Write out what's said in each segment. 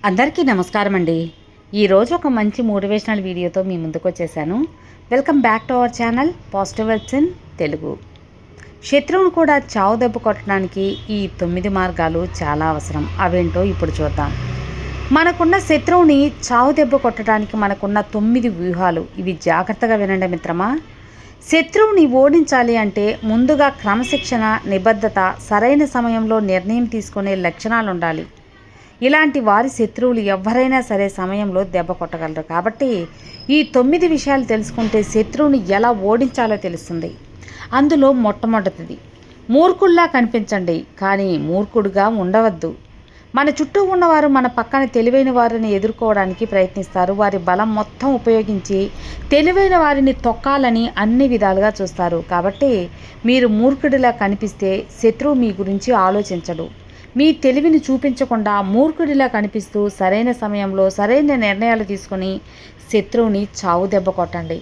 అందరికీ నమస్కారం అండి. ఈరోజు ఒక మంచి మోటివేషనల్ వీడియోతో మీ ముందుకు వచ్చేసాను. Welcome back to our channel positive vibes in Telugu. శత్రువును కూడా చావు దెబ్బ కొట్టడానికి ఈ 9 మార్గాలు చాలా అవసరం. అవేంటో ఇప్పుడు చూద్దాం. మనకున్న శత్రువుని చావు దెబ్బ కొట్టడానికి మనకున్న 9 వ్యూహాలు. ఇవి జాగ్రత్తగా వినండి మిత్రమా. శత్రువుని ఓడించాలి అంటే ముందుగా క్రమశిక్షణ, నిబద్ధత, సరైన సమయంలో నిర్ణయం తీసుకునే లక్షణాలు ఉండాలి. ఇలాంటి వారి శత్రువులు ఎవరైనా సరే సమయంలో దెబ్బ కొట్టగలరు. కాబట్టి ఈ 9 విషయాలు తెలుసుకుంటే శత్రువుని ఎలా ఓడించాలో తెలుస్తుంది. అందులో మొట్టమొదటిది, మూర్ఖుల్లా కనిపించండి కానీ మూర్ఖుడుగా ఉండవద్దు. మన చుట్టూ ఉన్నవారు మన పక్కన తెలివైన వారిని ఎదుర్కోవడానికి ప్రయత్నిస్తారు. వారి బలం మొత్తం ఉపయోగించి తెలివైన వారిని తొక్కాలని అన్ని విధాలుగా చూస్తారు. కాబట్టి మీరు మూర్ఖుడిలా కనిపిస్తే శత్రువు మీ గురించి ఆలోచించడు. మీ తెలివిని చూపించకుండా మూర్ఖుడిలా కనిపిస్తూ సరైన సమయంలో సరైన నిర్ణయాలు తీసుకొని శత్రువుని చావు దెబ్బ కొట్టండి.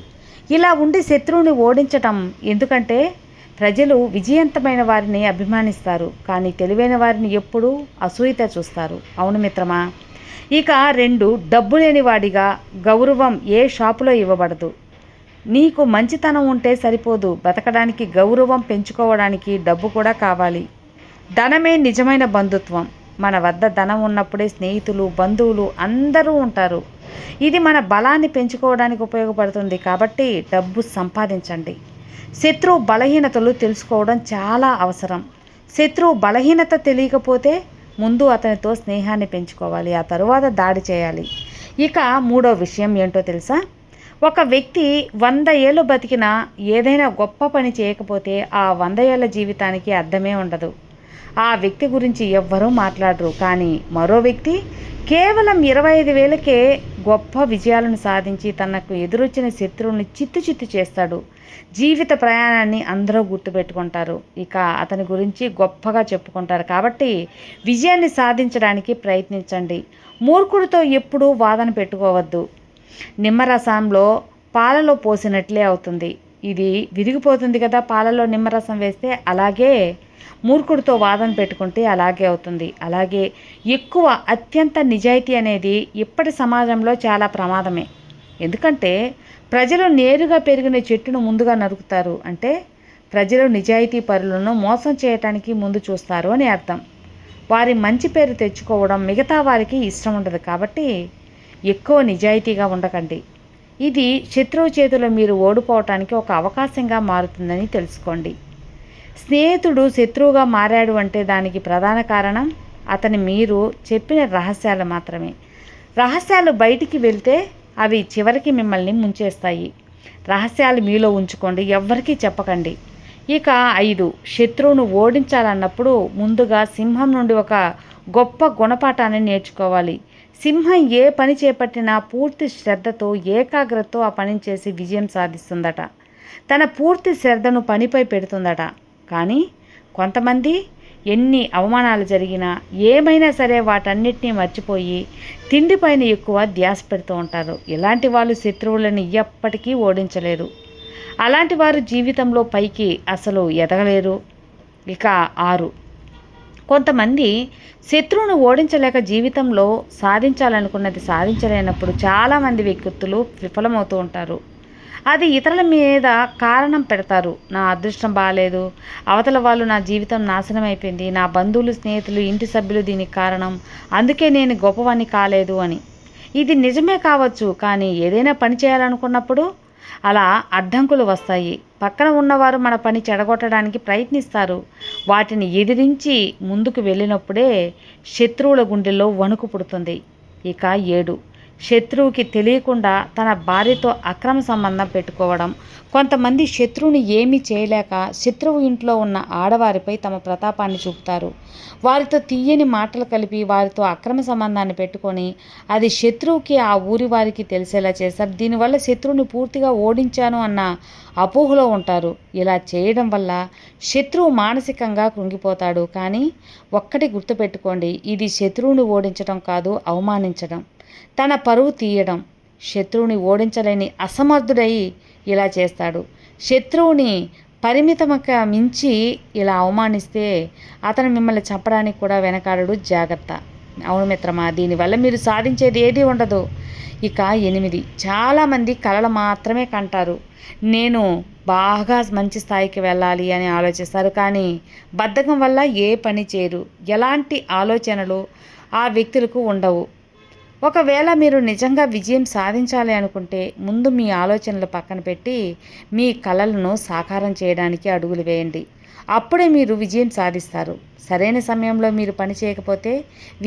ఇలా ఉండి శత్రువుని ఓడించటం ఎందుకంటే ప్రజలు విజయవంతమైన వారిని అభిమానిస్తారు, కానీ తెలివైన వారిని ఎప్పుడూ అసూయత చూస్తారు. అవును మిత్రమా. ఇక 2, డబ్బు లేనివాడిగా గౌరవం ఏ షాపులో ఇవ్వబడదు. నీకు మంచితనం ఉంటే సరిపోదు, బతకడానికి గౌరవం పెంచుకోవడానికి డబ్బు కూడా కావాలి. ధనమే నిజమైన బంధుత్వం. మన వద్ద ధనం ఉన్నప్పుడే స్నేహితులు, బంధువులు అందరూ ఉంటారు. ఇది మన బలాన్ని పెంచుకోవడానికి ఉపయోగపడుతుంది. కాబట్టి డబ్బు సంపాదించండి. శత్రువు బలహీనతలు తెలుసుకోవడం చాలా అవసరం. శత్రువు బలహీనత తెలియకపోతే ముందు అతనితో స్నేహాన్ని పెంచుకోవాలి, ఆ తరువాత దాడి చేయాలి. ఇక 3వ విషయం ఏంటో తెలుసా. ఒక వ్యక్తి 100 ఏళ్ళు బతికినా ఏదైనా గొప్ప పని చేయకపోతే ఆ 100 ఏళ్ళ జీవితానికి అర్థమే ఉండదు. ఆ వ్యక్తి గురించి ఎవ్వరూ మాట్లాడరు. కానీ మరో వ్యక్తి కేవలం 25,000కే గొప్ప విజయాలను సాధించి తనకు ఎదురొచ్చిన శత్రువుని చిత్తు చేస్తాడు. జీవిత ప్రయాణాన్ని అందరూ గుర్తుపెట్టుకుంటారు. ఇక అతని గురించి గొప్పగా చెప్పుకుంటారు. కాబట్టి విజయాన్ని సాధించడానికి ప్రయత్నించండి. మూర్ఖుడితో ఎప్పుడూ వాదన పెట్టుకోవద్దు. నిమ్మరసంలో పాలలో పోసినట్లే అవుతుంది. ఇది విరిగిపోతుంది కదా పాలలో నిమ్మరసం వేస్తే. అలాగే మూర్ఖుడితో వాదన పెట్టుకుంటే అలాగే అవుతుంది. అలాగే ఎక్కువ అత్యంత నిజాయితీ అనేది ఇప్పటి సమాజంలో చాలా ప్రమాదమే. ఎందుకంటే ప్రజలు నేరుగా పెరిగిన చెట్టును ముందుగా నరుకుతారు. అంటే ప్రజలు నిజాయితీ పరులను మోసం చేయటానికి ముందు చూస్తారు అని అర్థం. వారి మంచి పేరు తెచ్చుకోవడం మిగతా వారికి ఇష్టం ఉండదు. కాబట్టి ఎక్కువ నిజాయితీగా ఉండకండి. ఇది శత్రువు చేతిలో మీరు ఓడిపోవటానికి ఒక అవకాశంగా మారుతుందని తెలుసుకోండి. స్నేహితుడు శత్రువుగా మారాడు అంటే దానికి ప్రధాన కారణం అతని మీరు చెప్పిన రహస్యాలు మాత్రమే. రహస్యాలు బయటికి వెళ్తే అవి చివరికి మిమ్మల్ని ముంచేస్తాయి. రహస్యాలు మీలో ఉంచుకోండి, ఎవ్వరికీ చెప్పకండి. ఇక 5, శత్రువును ఓడించాలన్నప్పుడు ముందుగా సింహం నుండి ఒక గొప్ప గుణపాఠాన్ని నేర్చుకోవాలి. సింహం ఏ పని చేపట్టినా పూర్తి శ్రద్ధతో, ఏకాగ్రతతో ఆ పనిని చేసి విజయం సాధిస్తుందట. తన పూర్తి శ్రద్ధను పనిపై పెడుతుందట. కానీ కొంతమంది ఎన్ని అవమానాలు జరిగినా ఏమైనా సరే వాటన్నిటినీ మర్చిపోయి తిండిపైన ఎక్కువ ధ్యాస పెడుతూ ఉంటారు. ఇలాంటి వాళ్ళు శత్రువులను ఎప్పటికీ ఓడించలేరు. అలాంటి వారు జీవితంలో పైకి అసలు ఎదగలేరు. ఇక 6, కొంతమంది శత్రువును ఓడించలేక జీవితంలో సాధించాలనుకున్నది సాధించలేనప్పుడు చాలామంది వ్యక్తులు విఫలమవుతూ ఉంటారు. అది ఇతరుల మీద కారణం పెడతారు. నా అదృష్టం బాగాలేదు, అవతల వాళ్ళు నా జీవితం నాశనం అయిపోయింది, నా బంధువులు, స్నేహితులు, ఇంటి సభ్యులు దీనికి కారణం, అందుకే నేను గొప్పవాణ్ణి కాలేదు అని. ఇది నిజమే కావచ్చు, కానీ ఏదైనా పని చేయాలనుకున్నప్పుడు అలా అడ్డంకులు వస్తాయి. పక్కన ఉన్నవారు మన పని చెడగొట్టడానికి ప్రయత్నిస్తారు. వాటిని ఎదిరించి ముందుకు వెళ్ళినప్పుడే శత్రువుల గుండెల్లో వణుకు పుడుతుంది. ఇక 7, శత్రువుకి తెలియకుండా తన భార్యతో అక్రమ సంబంధం పెట్టుకోవడం. కొంతమంది శత్రువుని ఏమీ చేయలేక శత్రువు ఇంట్లో ఉన్న ఆడవారిపై తమ ప్రతాపాన్ని చూపుతారు. వారితో తీయని మాటలు కలిపి వారితో అక్రమ సంబంధాన్ని పెట్టుకొని అది శత్రువుకి, ఆ ఊరి వారికి తెలిసేలా చేస్తారు. దీనివల్ల శత్రువుని పూర్తిగా ఓడించాను అన్న అపోహలో ఉంటారు. ఇలా చేయడం వల్ల శత్రువు మానసికంగా కృంగిపోతాడు. కానీ ఒక్కటి గుర్తుపెట్టుకోండి, ఇది శత్రువుని ఓడించడం కాదు, అవమానించడం, తన పరువు తీయడం. శత్రువుని ఓడించలేని అసమర్థుడై ఇలా చేస్తాడు. శత్రువుని పరిమితముగా మించి ఇలా అవమానిస్తే అతను మిమ్మల్ని చంపడానికి కూడా వెనకాడడు. జాగ్రత్త. అవును మిత్రమా, దీనివల్ల మీరు సాధించేది ఏది ఉండదు. ఇక 8, చాలామంది కలలు మాత్రమే కంటారు. నేను బాగా మంచి స్థాయికి వెళ్ళాలి అని ఆలోచిస్తారు, కానీ బద్ధకం వల్ల ఏ పని చేయరు. ఎలాంటి ఆలోచనలు ఆ వ్యక్తులకు ఉండవు. ఒకవేళ మీరు నిజంగా విజయం సాధించాలి అనుకుంటే ముందు మీ ఆలోచనలు పక్కన పెట్టి మీ కలలను సాకారం చేయడానికి అడుగులు వేయండి. అప్పుడే మీరు విజయం సాధిస్తారు. సరైన సమయంలో మీరు పని చేయకపోతే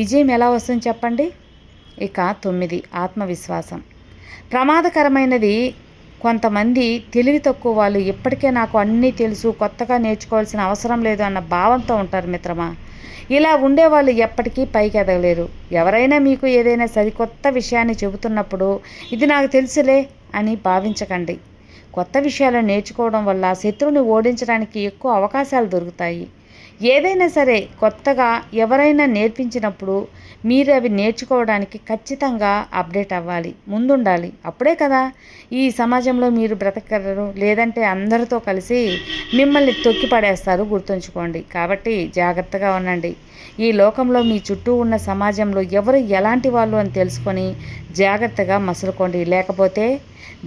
విజయం ఎలా వస్తుందో చెప్పండి. ఇక 9, ఆత్మవిశ్వాసం. ప్రమాదకరమైనది. కొంతమంది తెలివి తక్కువ వాళ్ళు ఇప్పటికే నాకు అన్నీ తెలుసు, కొత్తగా నేర్చుకోవాల్సిన అవసరం లేదు అన్న భావంతో ఉంటారు మిత్రమా. ఇలా ఉండేవాళ్ళు ఎప్పటికీ పైకి ఎదగలేరు. ఎవరైనా మీకు ఏదైనా సరికొత్త విషయాన్ని చెబుతున్నప్పుడు ఇది నాకు తెలుసులే అని భావించకండి. కొత్త విషయాలు నేర్చుకోవడం వల్ల శత్రువుని ఓడించడానికి ఎక్కువ అవకాశాలు దొరుకుతాయి. ఏదైనా సరే కొత్తగా ఎవరైనా నేర్పించినప్పుడు మీరు అవి నేర్చుకోవడానికి ఖచ్చితంగా అప్డేట్ అవ్వాలి, ముందుండాలి. అప్పుడే కదా ఈ సమాజంలో మీరు బ్రతకగలరు. లేదంటే అందరితో కలిసి మిమ్మల్ని తొక్కి పడేస్తారు, గుర్తుంచుకోండి. కాబట్టి జాగ్రత్తగా ఉండండి. ఈ లోకంలో మీ చుట్టూ ఉన్న సమాజంలో ఎవరు ఎలాంటి వాళ్ళు అని తెలుసుకొని జాగ్రత్తగా మసులుకోండి. లేకపోతే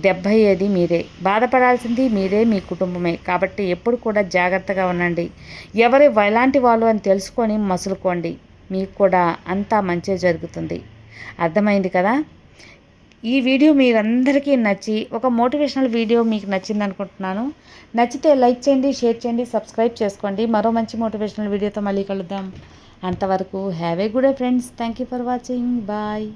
దెబ్బ అయ్యేది మీరే, బాధపడాల్సింది మీరే, మీ కుటుంబమే. కాబట్టి ఎప్పుడు కూడా జాగ్రత్తగా ఉండండి. ఎవరు ఎలాంటి వాళ్ళు అని తెలుసుకొని మసులుకోండి. మీకు కూడా అంతా మంచి జరుగుతుంది. అర్థమైంది కదా. ఈ వీడియో మీరందరికీ నచ్చి ఒక మోటివేషనల్ వీడియో మీకు నచ్చింది అనుకుంటున్నాను. నచ్చితే లైక్ చేయండి, షేర్ చేయండి, సబ్స్క్రైబ్ చేసుకోండి. మరో మంచి మోటివేషనల్ వీడియోతో మళ్ళీ కలుద్దాం. అంతవరకు have a good day friends. Thank you for watching. Bye.